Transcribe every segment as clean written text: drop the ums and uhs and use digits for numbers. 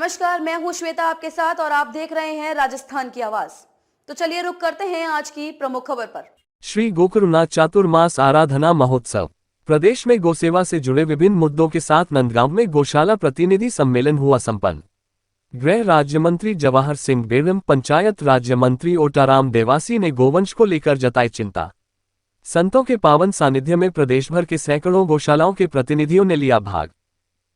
नमस्कार, मैं हूं श्वेता आपके साथ और आप देख रहे हैं राजस्थान की आवाज। तो चलिए रुक करते हैं आज की प्रमुख खबर पर। श्री गोकर्णनाथ चातुर्मास आराधना महोत्सव। प्रदेश में गोसेवा से जुड़े विभिन्न मुद्दों के साथ नंदगांव में गौशाला प्रतिनिधि सम्मेलन हुआ संपन्न। गृह राज्य मंत्री जवाहर सिंह बेरम, पंचायत राज्य मंत्री ओटाराम देवासी ने गोवंश को लेकर जताई चिंता। संतों के पावन सानिध्य में प्रदेश भर के सैकड़ों गौशालाओं के प्रतिनिधियों ने लिया भाग।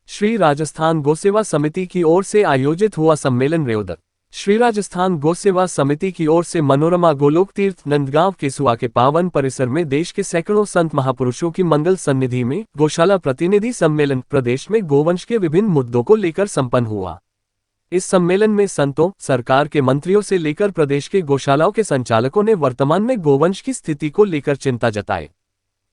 श्री राजस्थान गौसेवा समिति की ओर से आयोजित हुआ सम्मेलन रेउदक। श्री राजस्थान गौसेवा समिति की ओर से मनोरमा गोलोक तीर्थ नंदगांव केसुआ के पावन परिसर में देश के सैकड़ों संत महापुरुषों की मंगल सन्निधि में गौशाला प्रतिनिधि सम्मेलन प्रदेश में गोवंश के विभिन्न मुद्दों को लेकर संपन्न हुआ। इस सम्मेलन में संतों, सरकार के मंत्रियों से लेकर प्रदेश के गौशालाओं के संचालकों ने वर्तमान में गोवंश की स्थिति को लेकर चिंता जताई।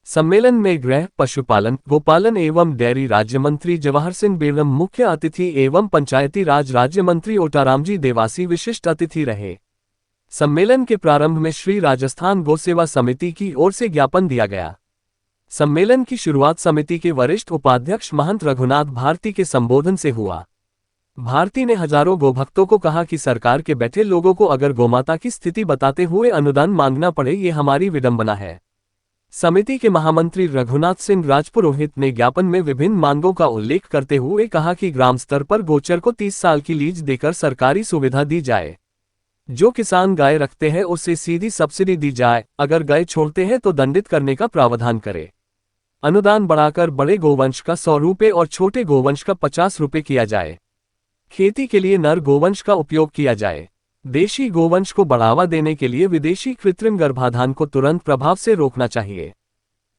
सम्मेलन में गृह, पशुपालन, गोपालन एवं डेयरी राज्य मंत्री जवाहर सिंह बेरम मुख्य अतिथि एवं पंचायती राज राज्य मंत्री ओटाराम जी देवासी विशिष्ट अतिथि रहे। सम्मेलन के प्रारंभ में श्री राजस्थान गौसेवा समिति की ओर से ज्ञापन दिया गया। सम्मेलन की शुरुआत समिति के वरिष्ठ उपाध्यक्ष महंत रघुनाथ भारती के संबोधन से हुआ। भारती ने हजारों गोभक्तों को कहा कि सरकार के बैठे लोगों को अगर गोमाता की स्थिति बताते हुए अनुदान मांगना पड़े, ये हमारी विडंबना है। समिति के महामंत्री रघुनाथ सिंह राजपुरोहित ने ज्ञापन में विभिन्न मांगों का उल्लेख करते हुए कहा कि ग्राम स्तर पर गोचर को 30 साल की लीज देकर सरकारी सुविधा दी जाए। जो किसान गाय रखते हैं उससे सीधी सब्सिडी दी जाए, अगर गाय छोड़ते हैं तो दंडित करने का प्रावधान करे। अनुदान बढ़ाकर बड़े गोवंश का 100 रुपये और छोटे गोवंश का 50 रुपये किया जाए। खेती के लिए नर गोवंश का उपयोग किया जाए। देशी गोवंश को बढ़ावा देने के लिए विदेशी कृत्रिम गर्भाधान को तुरंत प्रभाव से रोकना चाहिए।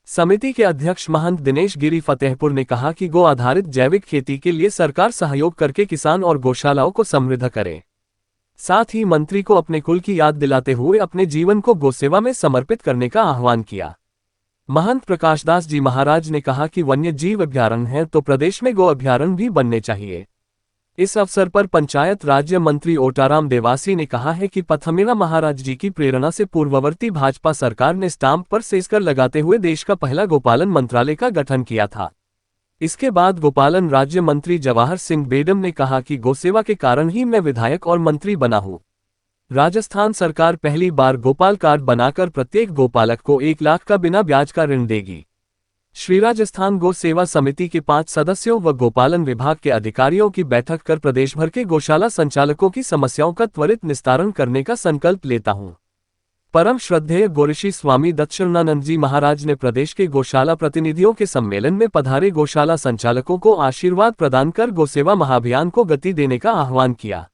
समिति के अध्यक्ष महंत दिनेश गिरी फतेहपुर ने कहा कि गो आधारित जैविक खेती के लिए सरकार सहयोग करके किसान और गौशालाओं को समृद्ध करे। साथ ही मंत्री को अपने कुल की याद दिलाते हुए अपने जीवन को गौसेवा में समर्पित करने का आह्वान किया। महंत प्रकाशदास जी महाराज ने कहा कि वन्य जीव अभ्यारण्य है तो प्रदेश में गो अभ्यारण्य भी बनने चाहिए। इस अवसर पर पंचायत राज्य मंत्री ओटाराम देवासी ने कहा है कि पथमेड़ा महाराज जी की प्रेरणा से पूर्ववर्ती भाजपा सरकार ने स्टाम्प पर सेजकर लगाते हुए देश का पहला गोपालन मंत्रालय का गठन किया था। इसके बाद गोपालन राज्य मंत्री जवाहर सिंह बेरम ने कहा कि गौसेवा के कारण ही मैं विधायक और मंत्री बना हूं। राजस्थान सरकार पहली बार गोपाल कार्ड बनाकर प्रत्येक गोपालक को 1 लाख का बिना ब्याज का ऋण देगी। श्री राजस्थान गौ सेवा समिति के 5 सदस्यों व गोपालन विभाग के अधिकारियों की बैठक कर प्रदेश भर के गौशाला संचालकों की समस्याओं का त्वरित निस्तारण करने का संकल्प लेता हूं। परम श्रद्धेय गौऋषि स्वामी दत्तात्रेयानंद जी महाराज ने प्रदेश के गौशाला प्रतिनिधियों के सम्मेलन में पधारे गौशाला संचालकों को आशीर्वाद प्रदान कर गौसेवा महाअभियान को गति देने का आह्वान किया।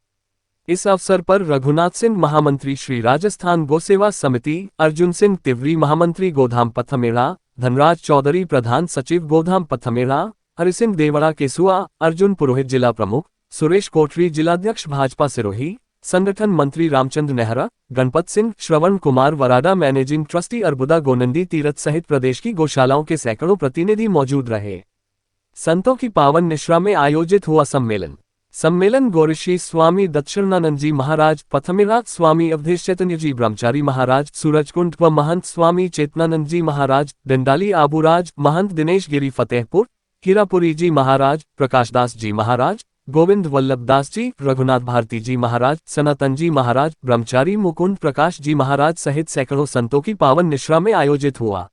इस अवसर पर रघुनाथ सिंह महामंत्री श्री राजस्थान गौसेवा समिति, अर्जुन सिंह तिवरी महामंत्री गोधाम पथमेड़ा, धनराज चौधरी प्रधान सचिव गोधाम पथमेड़ा, हरिसिंह देवड़ा केसुआ, अर्जुन पुरोहित जिला प्रमुख, सुरेश कोठरी जिलाध्यक्ष भाजपा सिरोही, संगठन मंत्री रामचंद्र नेहरा, गणपत सिंह, श्रवण कुमार वराडा मैनेजिंग ट्रस्टी, अर्बुदा गोनंदी तीरथ सहित प्रदेश की गौशालाओं के सैकड़ों प्रतिनिधि मौजूद रहे। संतों की पावन निश्रा में आयोजित हुआ सम्मेलन गौऋषि स्वामी दत्तात्रेयानंद जी महाराज, पथमेड़ा स्वामी अवधेश चैतन्य जी ब्रह्मचारी महाराज, सूरजकुंड व महंत स्वामी चेतनानंद जी महाराज, डंडाली आबूराज, महंत दिनेश गिरी फतेहपुर, हीरापुरी जी महाराज, प्रकाशदास जी महाराज, गोविंद वल्लभ दास जी, रघुनाथ भारती जी महाराज, सनातन जी महाराज, ब्रह्मचारी मुकुंद प्रकाश जी महाराज सहित सैकड़ों संतों की पावन निश्रा में आयोजित हुआ।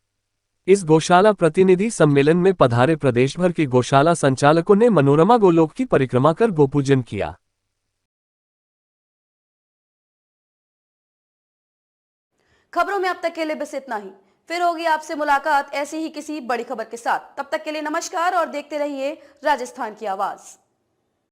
इस गौशाला प्रतिनिधि सम्मेलन में पधारे प्रदेश भर के गौशाला संचालकों ने मनोरमा गोलोक की परिक्रमा कर गोपूजन किया। खबरों में अब तक के लिए बस इतना ही। फिर होगी आपसे मुलाकात ऐसी ही किसी बड़ी खबर के साथ। तब तक के लिए नमस्कार और देखते रहिए राजस्थान की आवाज।